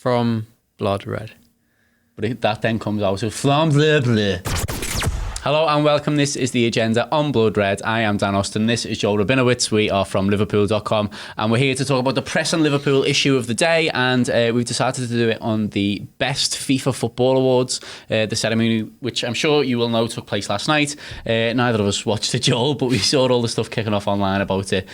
from blood red. But that then comes out of from blah blah. Hello and welcome. This is The Agenda on Blood Red. I am Dan Austin. This is Joel Rabinowitz. We are from Liverpool.com and we're here to talk about the Press on Liverpool issue of the day, and we've decided to do it on the Best FIFA Football Awards, the ceremony, which I'm sure you will know took place last night. Neither of us watched it, Joel, but we saw all the stuff kicking off online about it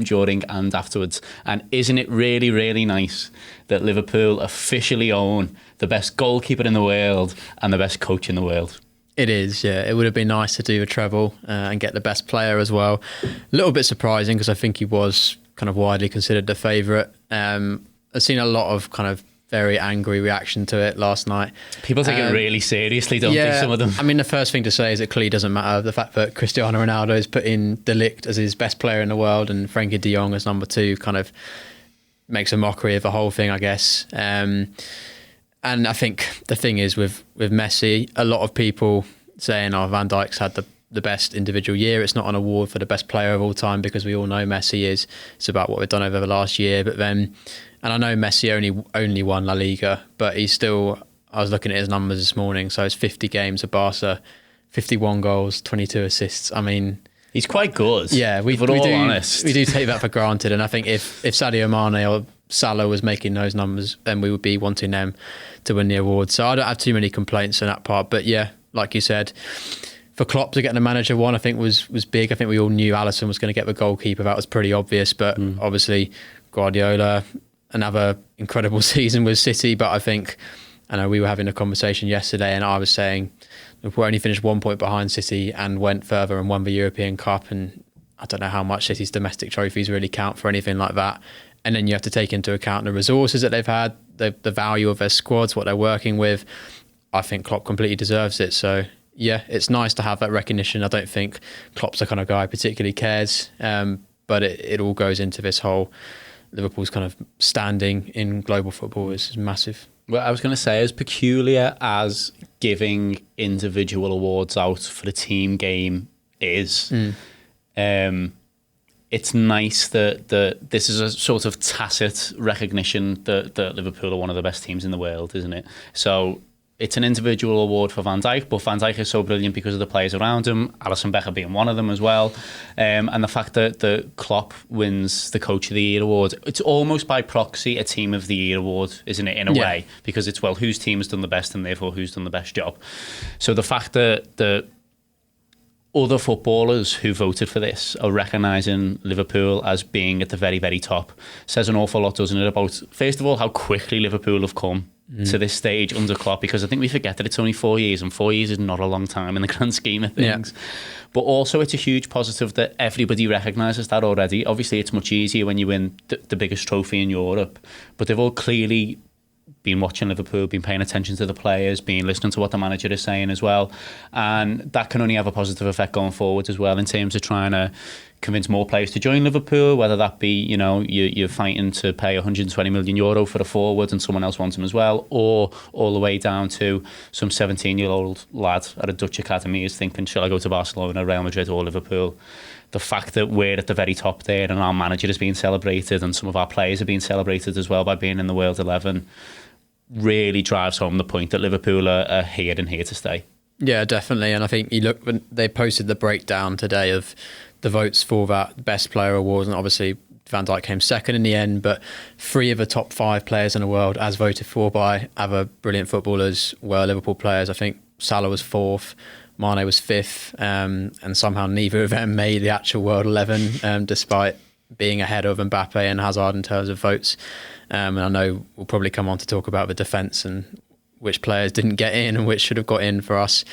during and afterwards. And isn't it really, really nice that Liverpool officially own the best goalkeeper in the world and the best coach in the world? It is, yeah. It would have been nice to do a treble and get the best player as well. A little bit surprising because I think he was kind of widely considered the favourite. I've seen a lot of kind of very angry reaction to it last night. People take it really seriously, don't they, some of them? I mean, the first thing to say is it clearly doesn't matter. The fact that Cristiano Ronaldo has put in De Ligt as his best player in the world and Frenkie de Jong as number 2 kind of makes a mockery of the whole thing, I guess. And I think the thing is with Messi, a lot of people saying, Van Dijk's had the best individual year. It's not an award for the best player of all time because we all know Messi is. It's about what we've done over the last year. But then, and I know Messi only won La Liga, but he's still, I was looking at his numbers this morning. So it's 50 games at Barca, 51 goals, 22 assists. I mean, he's quite good. Yeah, we do honest. We do take that for granted. And I think if Sadio Mane or Salah was making those numbers, then we would be wanting them to win the award. So I don't have too many complaints on that part. But yeah, like you said, for Klopp to get the manager one, I think was big. I think we all knew Alisson was going to get the goalkeeper. That was pretty obvious. But obviously Guardiola, another incredible season with City. But I know we were having a conversation yesterday and I was saying we only finished 1 point behind City and went further and won the European Cup. And I don't know how much City's domestic trophies really count for anything like that. And then you have to take into account the resources that they've had, the value of their squads, what they're working with. I think Klopp completely deserves it. So, yeah, it's nice to have that recognition. I don't think Klopp's the kind of guy who particularly cares. But it all goes into this whole Liverpool's kind of standing in global football is massive. Well, I was going to say, as peculiar as giving individual awards out for the team game is, it's nice that this is a sort of tacit recognition that Liverpool are one of the best teams in the world, isn't it? So it's an individual award for Van Dijk, but Van Dijk is so brilliant because of the players around him, Alisson Becker being one of them as well. And the fact that the Klopp wins the Coach of the Year award, it's almost by proxy a Team of the Year award, isn't it, in a way? Because it's, well, whose team has done the best and therefore who's done the best job. So the fact that the other footballers who voted for this are recognising Liverpool as being at the very, very top says an awful lot, doesn't it, about, first of all, how quickly Liverpool have come to this stage under Klopp, because I think we forget that it's only 4 years, and 4 years is not a long time in the grand scheme of things. Yeah. But also it's a huge positive that everybody recognises that already. Obviously, it's much easier when you win the biggest trophy in Europe, but they've all clearly been watching Liverpool, been paying attention to the players, been listening to what the manager is saying as well. And that can only have a positive effect going forward as well in terms of trying to convince more players to join Liverpool, whether that be, you know, you're fighting to pay €120 million for a forward and someone else wants him as well, or all the way down to some 17-year-old lad at a Dutch academy is thinking, shall I go to Barcelona, Real Madrid or Liverpool? The fact that we're at the very top there and our manager is being celebrated and some of our players are being celebrated as well by being in the World 11 really drives home the point that Liverpool are here and here to stay. Yeah, definitely. And I think you look, when they posted the breakdown today of the votes for that best player award, and obviously Van Dijk came second in the end, but 3 of the top 5 players in the world, as voted for by other brilliant footballers, were Liverpool players. I think Salah was 4th, Mane was 5th, and somehow neither of them made the actual World 11, despite being ahead of Mbappe and Hazard in terms of votes. And I know we'll probably come on to talk about the defence and which players didn't get in and which should have got in for us.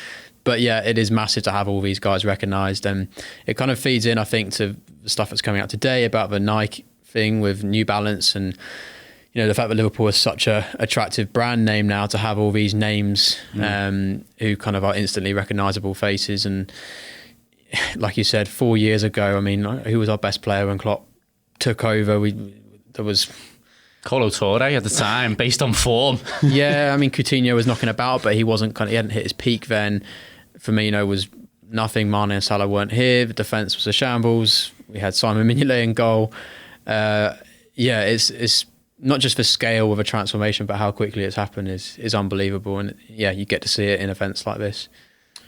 But yeah, it is massive to have all these guys recognised, and it kind of feeds in, I think, to the stuff that's coming out today about the Nike thing with New Balance, and you know, the fact that Liverpool is such a attractive brand name now to have all these names who kind of are instantly recognisable faces. And like you said, 4 years ago, I mean, who was our best player when Klopp took over? There was Colo Touré at the time, based on form. Yeah, I mean, Coutinho was knocking about, but he hadn't hit his peak then. Firmino was nothing. Mane and Salah weren't here. The defence was a shambles. We had Simon Mignolet in goal. It's not just the scale of a transformation, but how quickly it's happened is unbelievable. And yeah, you get to see it in events like this.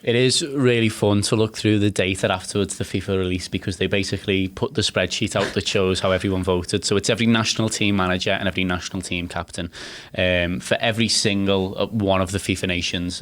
It is really fun to look through the data afterwards the FIFA release, because they basically put the spreadsheet out that shows how everyone voted. So it's every national team manager and every national team captain for every single one of the FIFA nations.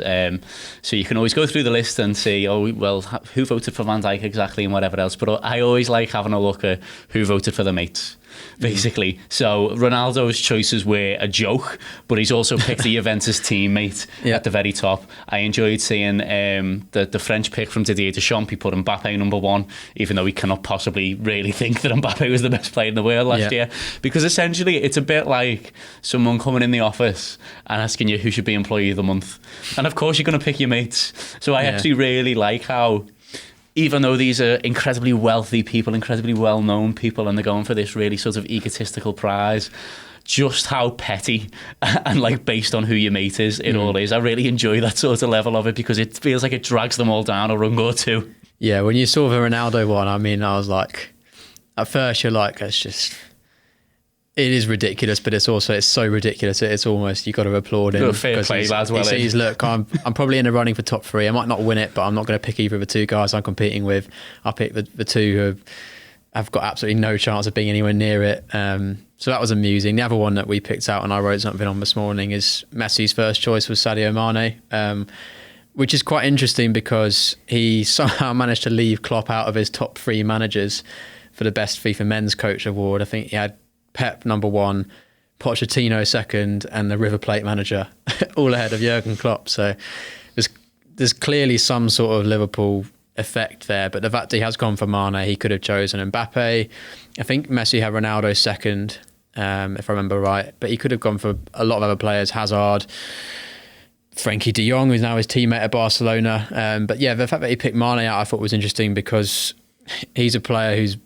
So you can always go through the list and see, oh, well, who voted for Van Dijk exactly and whatever else. But I always like having a look at who voted for the mates, basically. So Ronaldo's choices were a joke, but he's also picked a Juventus teammate at the very top. I enjoyed seeing the French pick from Didier Deschamps. He put Mbappe number 1, even though he cannot possibly really think that Mbappe was the best player in the world last year. Because essentially it's a bit like someone coming in the office and asking you who should be employee of the month. And of course you're going to pick your mates. So I actually really like how, even though these are incredibly wealthy people, incredibly well-known people, and they're going for this really sort of egotistical prize, just how petty and like based on who your mate is, it all is. I really enjoy that sort of level of it, because it feels like it drags them all down a rung or two. Yeah, when you saw the Ronaldo one, I mean, I was like, at first you're like, it is ridiculous, but it's so ridiculous. It's almost, you got to applaud him. Fair play, lads. He sees, look, I'm probably in the running for top 3. I might not win it, but I'm not going to pick either of the 2 guys I'm competing with. I'll pick the 2 who have got absolutely no chance of being anywhere near it. So that was amusing. The other one that we picked out, and I wrote something on this morning, is Messi's first choice was Sadio Mane, which is quite interesting because he somehow managed to leave Klopp out of his top 3 managers for the best FIFA Men's Coach Award. I think he had Pep number 1, Pochettino second, and the River Plate manager all ahead of Jurgen Klopp. So there's clearly some sort of Liverpool effect there, but the fact that he has gone for Mane, he could have chosen Mbappe. I think Messi had Ronaldo second, if I remember right, but he could have gone for a lot of other players, Hazard, Frankie de Jong, who's now his teammate at Barcelona. But yeah, the fact that he picked Mane out I thought was interesting, because he's a player who's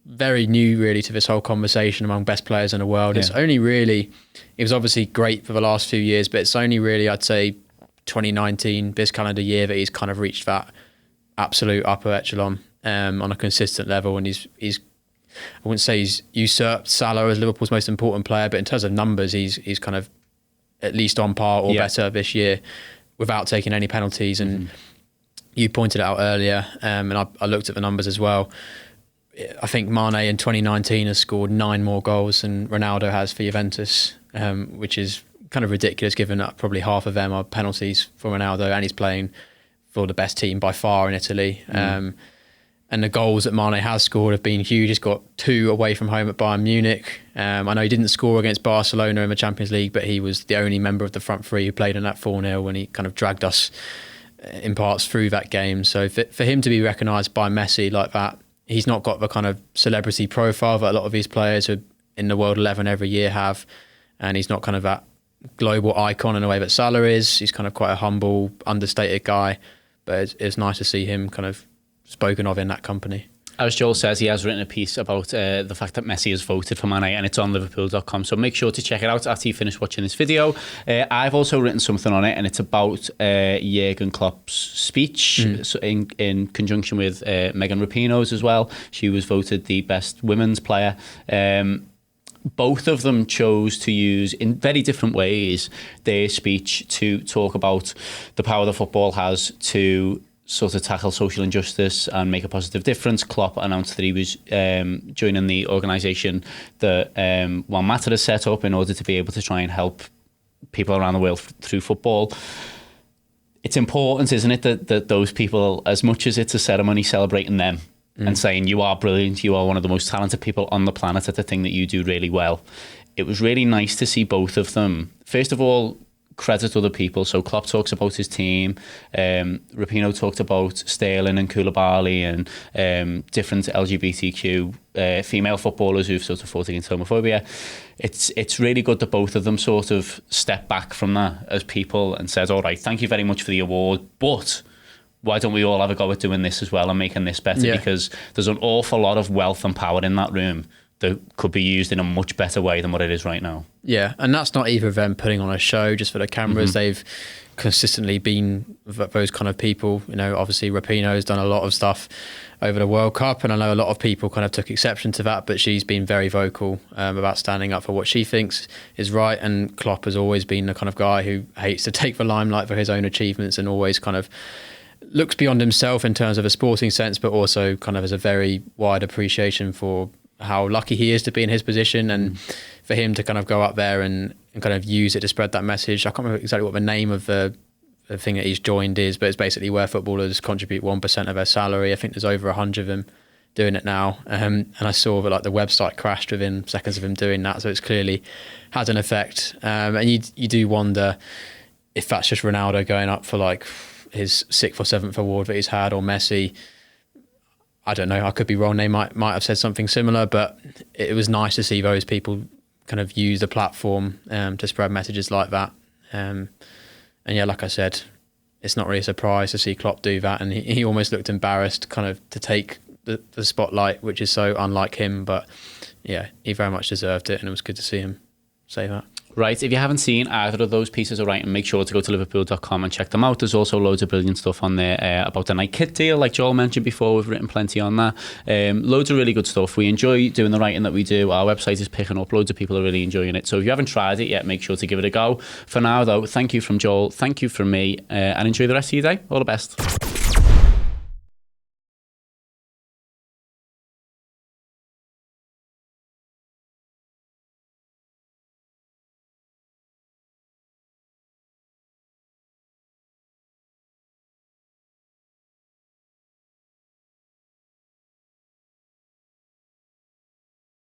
very new really to this whole conversation among best players in the world. It's only really, it was obviously great for the last few years, but it's only really, I'd say 2019, this calendar year, that he's kind of reached that absolute upper echelon on a consistent level. And he's I wouldn't say he's usurped Salah as Liverpool's most important player, but in terms of numbers, he's kind of at least on par or better this year without taking any penalties. And you pointed it out earlier, and I looked at the numbers as well. I think Mane in 2019 has scored 9 more goals than Ronaldo has for Juventus, which is kind of ridiculous given that probably half of them are penalties for Ronaldo, and he's playing for the best team by far in Italy. And the goals that Mane has scored have been huge. He's got 2 away from home at Bayern Munich. I know he didn't score against Barcelona in the Champions League, but he was the only member of the front 3 who played in that 4-0 when he kind of dragged us in parts through that game. So for him to be recognised by Messi like that, he's not got the kind of celebrity profile that a lot of these players who are in the World 11 every year have. And he's not kind of that global icon in a way that Salah is. He's kind of quite a humble, understated guy. But it's nice to see him kind of spoken of in that company. As Joel says, he has written a piece about the fact that Messi has voted for Mane, and it's on Liverpool.com, so make sure to check it out after you finish watching this video. I've also written something on it, and it's about Jurgen Klopp's speech so in conjunction with Megan Rapinoe's as well. She was voted the best women's player. Both of them chose to use, in very different ways, their speech to talk about the power that football has to sort of tackle social injustice and make a positive difference. Klopp announced that he was joining the organisation that Juan has set up in order to be able to try and help people around the world through football. It's important, isn't it, that those people, as much as it's a ceremony celebrating them and saying you are brilliant, you are one of the most talented people on the planet at the thing that you do really well. It was really nice to see both of them, first of all, credit other people. So Klopp talks about his team, Rapinoe talked about Sterling and Koulibaly and different LGBTQ female footballers who've sort of fought against homophobia. It's really good that both of them sort of step back from that as people and said, all right, thank you very much for the award, but why don't we all have a go at doing this as well and making this better? Because there's an awful lot of wealth and power in that room that could be used in a much better way than what it is right now. Yeah, and that's not either of them putting on a show just for the cameras. They've consistently been those kind of people. You know, obviously Rapinoe has done a lot of stuff over the World Cup, and I know a lot of people kind of took exception to that, but she's been very vocal about standing up for what she thinks is right. And Klopp has always been the kind of guy who hates to take the limelight for his own achievements and always kind of looks beyond himself in terms of a sporting sense, but also kind of has a very wide appreciation for how lucky he is to be in his position, and for him to kind of go up there and kind of use it to spread that message. I can't remember exactly what the name of the thing that he's joined is, but it's basically where footballers contribute 1% of their salary. I think there's over 100 of them doing it now, and I saw that like the website crashed within seconds of him doing that, so it's clearly had an effect. And you do wonder if that's just Ronaldo going up for like his 6th or 7th award that he's had, or Messi. I don't know, I could be wrong, they might have said something similar, but it was nice to see those people kind of use the platform to spread messages like that. And yeah, like I said, it's not really a surprise to see Klopp do that, and he almost looked embarrassed kind of to take the spotlight, which is so unlike him, but yeah, he very much deserved it, and it was good to see him say that. Right, if you haven't seen either of those pieces of writing, make sure to go to liverpool.com and check them out. There's also loads of brilliant stuff on there about the Nike kit deal, like Joel mentioned before. We've written plenty on that. Loads of really good stuff. We enjoy doing the writing that we do. Our website is picking up. Loads of people are really enjoying it. So if you haven't tried it yet, make sure to give it a go. For now, though, thank you from Joel, thank you from me, and enjoy the rest of your day. All the best.